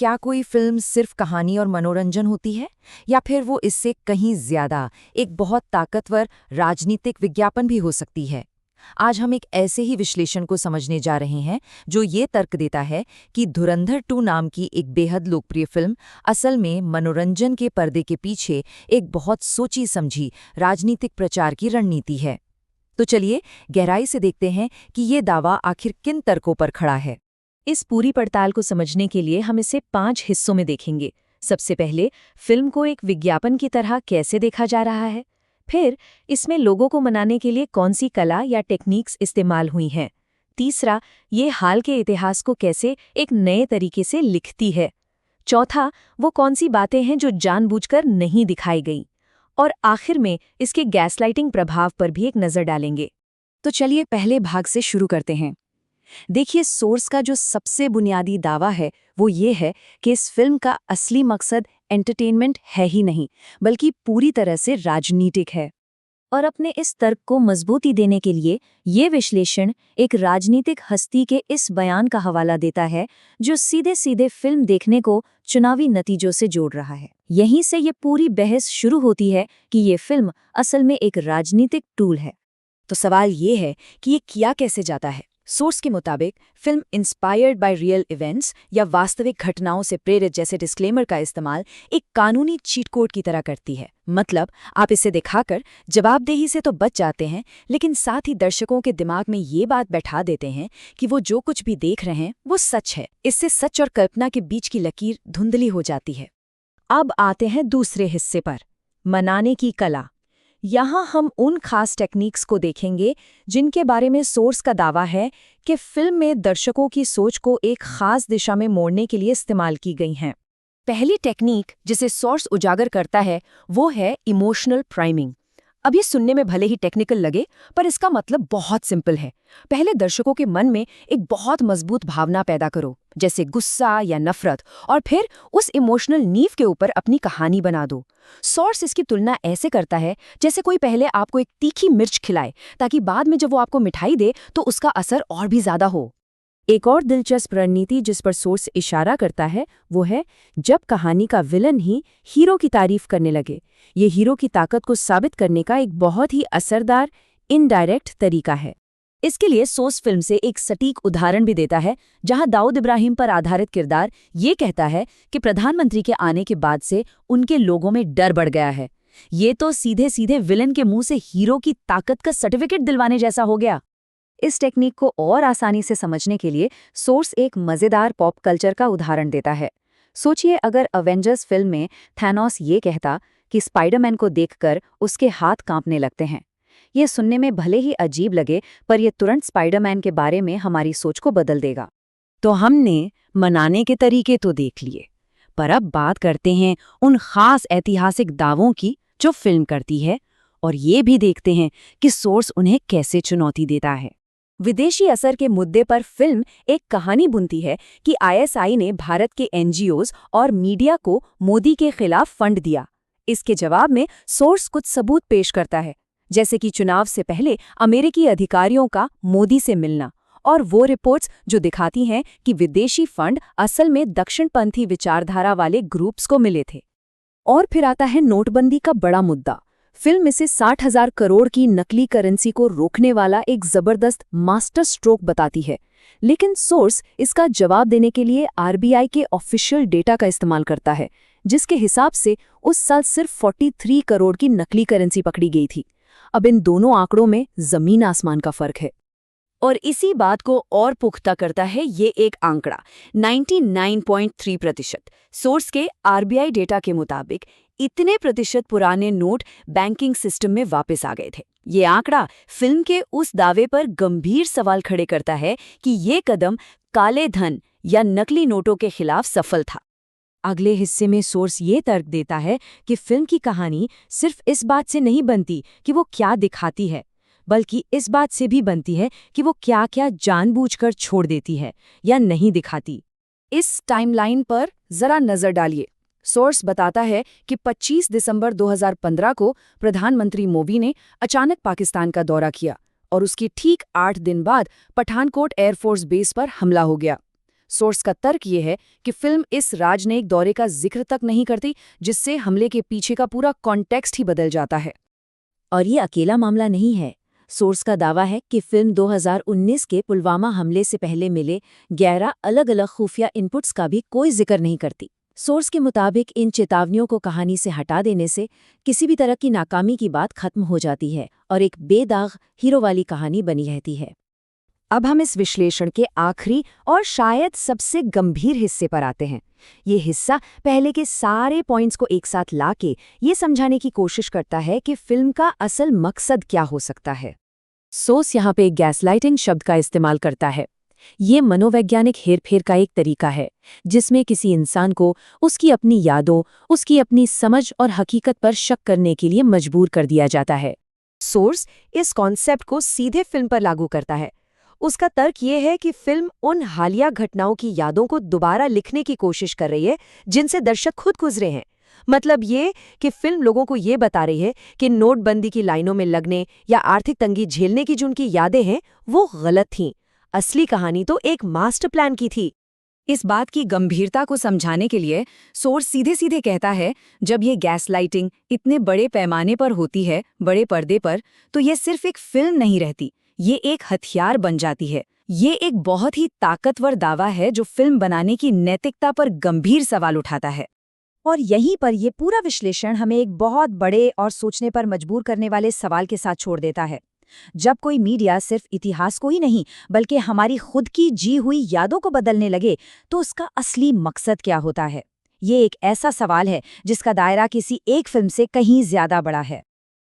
क्या कोई फिल्म सिर्फ कहानी और मनोरंजन होती है, या फिर वो इससे कहीं ज्यादा एक बहुत ताकतवर राजनीतिक विज्ञापन भी हो सकती है? आज हम एक ऐसे ही विश्लेषण को समझने जा रहे हैं जो ये तर्क देता है कि धुरंधर 2 नाम की एक बेहद लोकप्रिय फिल्म असल में मनोरंजन के पर्दे के पीछे एक बहुत सोची समझी राजनीतिक प्रचार की रणनीति है। तो चलिए गहराई से देखते हैं कि ये दावा आखिर किन तर्कों पर खड़ा है। इस पूरी पड़ताल को समझने के लिए हम इसे 5 हिस्सों में देखेंगे। सबसे पहले, फिल्म को एक विज्ञापन की तरह कैसे देखा जा रहा है। फिर इसमें लोगों को मनाने के लिए कौन सी कला या टेक्निक्स इस्तेमाल हुई हैं। तीसरा, ये हाल के इतिहास को कैसे एक नए तरीके से लिखती है। चौथा, वो कौन सी बातें हैं जो जानबूझकर नहीं दिखाई गई। और आखिर में इसके गैसलाइटिंग प्रभाव पर भी एक नज़र डालेंगे। तो चलिए पहले भाग से शुरू करते हैं। देखिए, सोर्स का जो सबसे बुनियादी दावा है वो ये है कि इस फिल्म का असली मकसद एंटरटेनमेंट है ही नहीं, बल्कि पूरी तरह से राजनीतिक है। और अपने इस तर्क को मजबूती देने के लिए ये विश्लेषण एक राजनीतिक हस्ती के इस बयान का हवाला देता है जो सीधे सीधे फिल्म देखने को चुनावी नतीजों से जोड़ रहा है। यहीं से ये पूरी बहस शुरू होती है कि ये फिल्म असल में एक राजनीतिक टूल है। तो सवाल ये है कि ये किया कैसे जाता है। सोर्स के मुताबिक film inspired by real events या वास्तविक घटनाओं से प्रेरित जैसे डिस्क्लेमर का इस्तेमाल एक कानूनी चीट कोड की तरह करती है। मतलब आप इसे दिखाकर जवाबदेही से तो बच जाते हैं, लेकिन साथ ही दर्शकों के दिमाग में ये बात बैठा देते हैं कि वो जो कुछ भी देख रहे हैं वो सच है। इससे सच और कल्पना के बीच की लकीर धुंधली हो जाती है। अब आते हैं दूसरे हिस्से पर, मनाने की कला। यहाँ हम उन खास टेक्निक्स को देखेंगे जिनके बारे में सोर्स का दावा है कि फिल्म में दर्शकों की सोच को एक खास दिशा में मोड़ने के लिए इस्तेमाल की गई हैं। पहली टेक्निक जिसे सोर्स उजागर करता है वो है इमोशनल प्राइमिंग। अब ये सुनने में भले ही टेक्निकल लगे, पर इसका मतलब बहुत सिंपल है। पहले दर्शकों के मन में एक बहुत मजबूत भावना पैदा करो, जैसे गुस्सा या नफरत, और फिर उस इमोशनल नींव के ऊपर अपनी कहानी बना दो। सोर्स इसकी तुलना ऐसे करता है जैसे कोई पहले आपको एक तीखी मिर्च खिलाए, ताकि बाद में जब वो आपको मिठाई दे तो उसका असर और भी ज्यादा हो। एक और दिलचस्प रणनीति जिस पर सोर्स इशारा करता है वो है जब कहानी का विलन ही हीरो की तारीफ करने लगे। ये हीरो की ताकत को साबित करने का एक बहुत ही असरदार इनडायरेक्ट तरीका है। इसके लिए सोर्स फिल्म से एक सटीक उदाहरण भी देता है, जहां दाऊद इब्राहिम पर आधारित किरदार ये कहता है कि प्रधानमंत्री के आने के बाद से उनके लोगों में डर बढ़ गया है। ये तो सीधे सीधे विलन के मुंह से हीरो की ताकत का सर्टिफिकेट दिलवाने जैसा हो गया। इस टेक्निक को और आसानी से समझने के लिए सोर्स एक मजेदार पॉप कल्चर का उदाहरण देता है। सोचिए, अगर अवेंजर्स फिल्म में थैनोस ये कहता कि स्पाइडरमैन को देखकर उसके हाथ कांपने लगते हैं। ये सुनने में भले ही अजीब लगे, पर यह तुरंत स्पाइडरमैन के बारे में हमारी सोच को बदल देगा। तो हमने मनाने के तरीके तो देख लिए, पर अब बात करते हैं उन खास ऐतिहासिक दावों की जो फिल्म करती है, और ये भी देखते हैं कि सोर्स उन्हें कैसे चुनौती देता है। विदेशी असर के मुद्दे पर फिल्म एक कहानी बुनती है कि आईएसआई ने भारत के एनजीओज और मीडिया को मोदी के खिलाफ फंड दिया। इसके जवाब में सोर्स कुछ सबूत पेश करता है, जैसे कि चुनाव से पहले अमेरिकी अधिकारियों का मोदी से मिलना, और वो रिपोर्ट्स जो दिखाती हैं कि विदेशी फंड असल में दक्षिणपंथी विचारधारा वाले ग्रुप्स को मिले थे। और फिर आता है नोटबंदी का बड़ा मुद्दा। फिल्म इसे 60,000 करोड़ की नकली करेंसी को रोकने वाला एक जबरदस्त मास्टर स्ट्रोक बताती है, लेकिन सोर्स इसका जवाब देने के लिए आरबीआई के ऑफिशियल डेटा का इस्तेमाल करता है, जिसके हिसाब से उस साल सिर्फ 43 करोड़ की नकली करेंसी पकड़ी गई थी। अब इन दोनों आंकड़ों में जमीन आसमान का फर्क है। और इसी बात को और पुख्ता करता है ये एक आंकड़ा 99.3%। सोर्स के आरबीआई डेटा के मुताबिक इतने प्रतिशत पुराने नोट बैंकिंग सिस्टम में वापस आ गए थे। ये आंकड़ा फिल्म के उस दावे पर गंभीर सवाल खड़े करता है कि ये कदम काले धन या नकली नोटों के खिलाफ सफल था। अगले हिस्से में सोर्स ये तर्क देता है कि फिल्म की कहानी सिर्फ इस बात से नहीं बनती कि वो क्या दिखाती है, बल्कि इस बात से भी बनती है कि वो क्या क्या जानबूझकर छोड़ देती है या नहीं दिखाती। इस टाइमलाइन पर जरा नजर डालिए। सोर्स बताता है कि 25 दिसंबर 2015 को प्रधानमंत्री मोदी ने अचानक पाकिस्तान का दौरा किया और उसके ठीक 8 दिन बाद पठानकोट एयरफोर्स बेस पर हमला हो गया। सोर्स का तर्क ये है कि फिल्म इस राजनयिक दौरे का जिक्र तक नहीं करती, जिससे हमले के पीछे का पूरा कॉन्टेक्स्ट ही बदल जाता है। और ये अकेला मामला नहीं है। सोर्स का दावा है कि फिल्म 2019 के पुलवामा हमले से पहले मिले 11 अलग-अलग खुफिया इनपुट्स का भी कोई जिक्र नहीं करती। सोर्स के मुताबिक इन चेतावनियों को कहानी से हटा देने से किसी भी तरह की नाकामी की बात खत्म हो जाती है और एक बेदाग हीरो वाली कहानी बनी रहती है। अब हम इस विश्लेषण के आखिरी और शायद सबसे गंभीर हिस्से पर आते हैं। ये हिस्सा पहले के सारे पॉइंट्स को एक साथ लाके ये समझाने की कोशिश करता है कि फिल्म का असल मकसद क्या हो सकता है। सोर्स यहाँ पे गैसलाइटिंग शब्द का इस्तेमाल करता है। ये मनोवैज्ञानिक हेरफेर का एक तरीका है, जिसमें किसी इंसान को उसकी अपनी यादों, उसकी अपनी समझ और हकीकत पर शक करने के लिए मजबूर कर दिया जाता है। सोर्स इस कॉन्सेप्ट को सीधे फिल्म पर लागू करता है। उसका तर्क ये है कि फिल्म उन हालिया घटनाओं की यादों को दोबारा लिखने की कोशिश कर रही है जिनसे दर्शक खुद गुजरे हैं। मतलब ये कि फिल्म लोगों को ये बता रही है कि नोटबंदी की लाइनों में लगने या आर्थिक तंगी झेलने की जो उनकी यादें हैं वो गलत थीं। असली कहानी तो एक मास्टर प्लान की थी। इस बात की गंभीरता को समझाने के लिए सोर्स सीधे सीधे कहता है, जब ये गैसलाइटिंग इतने बड़े पैमाने पर होती है, बड़े पर्दे पर, तो ये सिर्फ एक फिल्म नहीं रहती, ये एक हथियार बन जाती है। ये एक बहुत ही ताकतवर दावा है जो फिल्म बनाने की नैतिकता पर गंभीर सवाल उठाता है। और यहीं पर ये पूरा विश्लेषण हमें एक बहुत बड़े और सोचने पर मजबूर करने वाले सवाल के साथ छोड़ देता है। जब कोई मीडिया सिर्फ इतिहास को ही नहीं बल्कि हमारी खुद की जी हुई यादों को बदलने लगे, तो उसका असली मकसद क्या होता है? ये एक ऐसा सवाल है जिसका दायरा किसी एक फिल्म से कहीं ज्यादा बड़ा है।